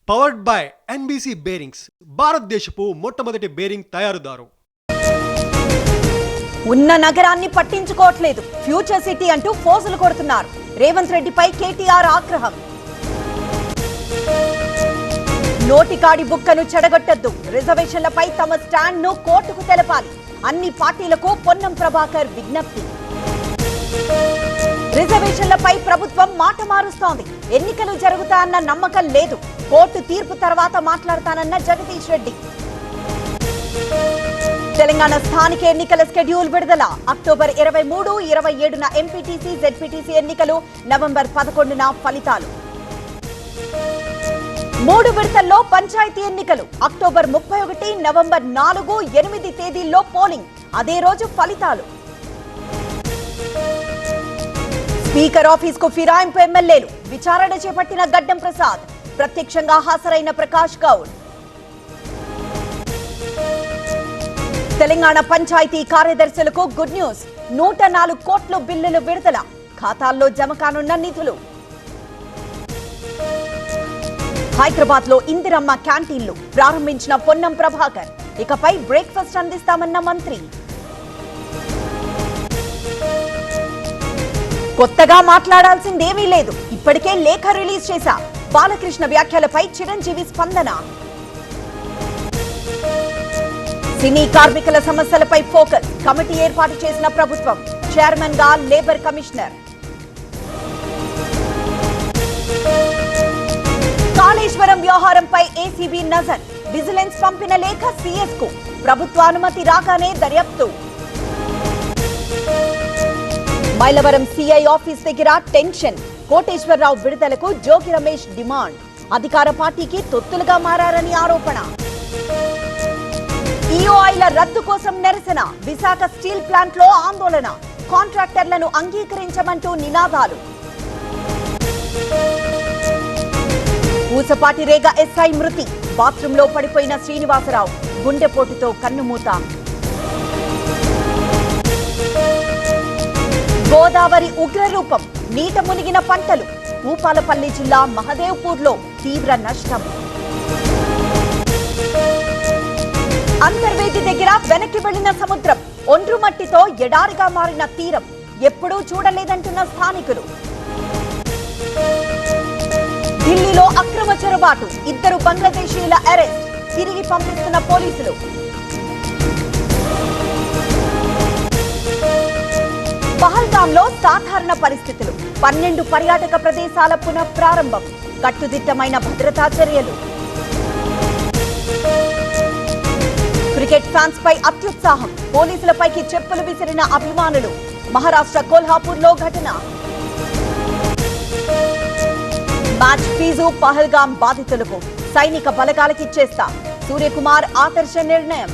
Powered by NBC bearings, భారతదేశపు మొట్టమొదటి bearing తయారుదారు. ఉన్న నగరాన్ని పట్టించుకోవట్లేదు, ఫ్యూచర్ సిటీ అంటూ ఫోజులు కొడుతున్నారు. రేవంత్ రెడ్డిపై కేటీఆర్ ఆగ్రహం. నోటికాడి బుక్కను చెడగొట్టద్దు, రిజర్వేషన్లపై తమ స్టాండ్ ను కోర్టుకు తెలపాలి. అన్ని పార్టీలకు పొన్నం ప్రభాకర్ విజ్ఞప్తి. రిజర్వేషన్లపై ప్రభుత్వం మాట మారుస్తోంది. ఎన్నికలు జరుగుతాయన్న నమ్మకం లేదు. కోర్టు తీర్పు తర్వాత మాట్లాడతానన్న జగదీష్ రెడ్డి. తెలంగాణ స్థానిక ఎన్నికల షెడ్యూల్ విడుదల. అక్టోబర్ 23, 27న ఎంపీటీసీ, జెడ్పీటీసీ ఎన్నికలు, నవంబర్ 11న ఫలితాలు. 3 విడతల్లో పంచాయతీ ఎన్నికలు. అక్టోబర్ 31, నవంబర్ 4, 8 తేదీల్లో పోలింగ్. అదే రోజు ఫలితాలు. స్పీకర్ ఆఫీస్ కు ఫిరాయింపు ఎమ్మెల్యేలు. విచారణ చేపట్టిన గడ్డం ప్రసాద్. ప్రత్యక్షంగా హాజరైన ప్రకాష్ గౌడ్. తెలంగాణ పంచాయతీ కార్యదర్శులకు గుడ్ న్యూస్. 104 కోట్ల బిల్లులు విడుదల. ఖాతాల్లో జమ కానున్న నిధులు. హైదరాబాద్ లో ఇందిరమ్మ క్యాంటీన్లు ప్రారంభించిన పొన్నం ప్రభాకర్. ఇకపై బ్రేక్ఫాస్ట్ అందిస్తామన్న మంత్రి. కొత్తగా మాట్లాడాల్సిందేమీ లేదు, ఇప్పటికే లేఖ రిలీజ్ చేశా. బాలకృష్ణ వ్యాఖ్యలపై చిరంజీవి స్పందన. సినీ కార్మికుల సమస్యలపై ఫోకస్. కమిటీ ఏర్పాటు చేసిన ప్రభుత్వం. చైర్మన్ గా లేబర్ కమిషనర్. కాళేశ్వరం వ్యవహారంపై ఏసీబీ నజర్. విజిలెన్స్ పంపిన లేఖ సీఎస్ కు. ప్రభుత్వ అనుమతి రాగానే దర్యాప్తు. మైలవరం సీఐ ఆఫీస్ దగ్గర టెన్షన్. కోటేశ్వరరావు విడుదలకు జోగి రమేష్ డిమాండ్. అధికార పార్టీకి తొత్తులుగా మారని ఆరోపణ. ఈఓఐల రద్దు కోసం నిరసన. విశాఖ స్టీల్ ప్లాంట్ లో ఆందోళన. కాంట్రాక్టర్లను అంగీకరించమంటూ నినాదాలు. ఊసపాటి రేగ ఎస్ఐ మృతి. బాత్రూమ్ లో పడిపోయిన శ్రీనివాసరావు. గుండెపోటుతో కన్నుమూత. గోదావరి ఉగ్రరూపం. నీట మునిగిన పంటలు. భూపాలపల్లి జిల్లా మహదేవ్పూర్లో తీవ్ర నష్టం. అంతర్వేది దగ్గర వెనక్కి వెళ్లిన సముద్రం. ఒండ్రుమట్టితో ఎడారిగా మారిన తీరం. ఎప్పుడూ చూడలేదంటున్న స్థానికులు. ఢిల్లీలో అక్రమ చొరబాటు. 2 బంగ్లాదేశీయుల అరెస్ట్. తిరిగి పంపిస్తున్న పోలీసులు. పహల్గాంలో సాధారణ పరిస్థితులు. 12 పర్యాటక ప్రదేశాల పునః ప్రారంభం. కట్టుదిట్టమైన భద్రతా చర్యలు. క్రికెట్ ఫ్యాన్స్ పై అత్యుత్సాహం. పోలీసులపైకి చెప్పులు విసిరిన అభిమానులు. మహారాష్ట్ర కోల్హాపూర్ లో ఘటన. మ్యాచ్ ఫీజు పహల్గాం బాధితులకు. సైనిక బలగాలకిచ్చేస్తా. సూర్యకుమార్ ఆదర్శ నిర్ణయం.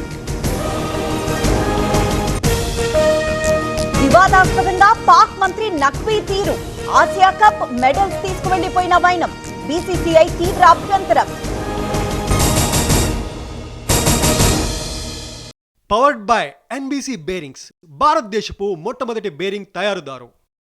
వివాదాస్పదంగా పాక్ మంత్రి నఖ్వీ తీరు. ఆసియా కప్ మెడల్స్ తీసుకువెళ్లిపోయిన వైనం. బీసీసీఐ తీవ్ర అభ్యంతరం. పవర్డ్ బై ఎన్బీసీ బేరింగ్స్, భారతదేశపు మొట్టమొదటి బేరింగ్ తయారుదారు.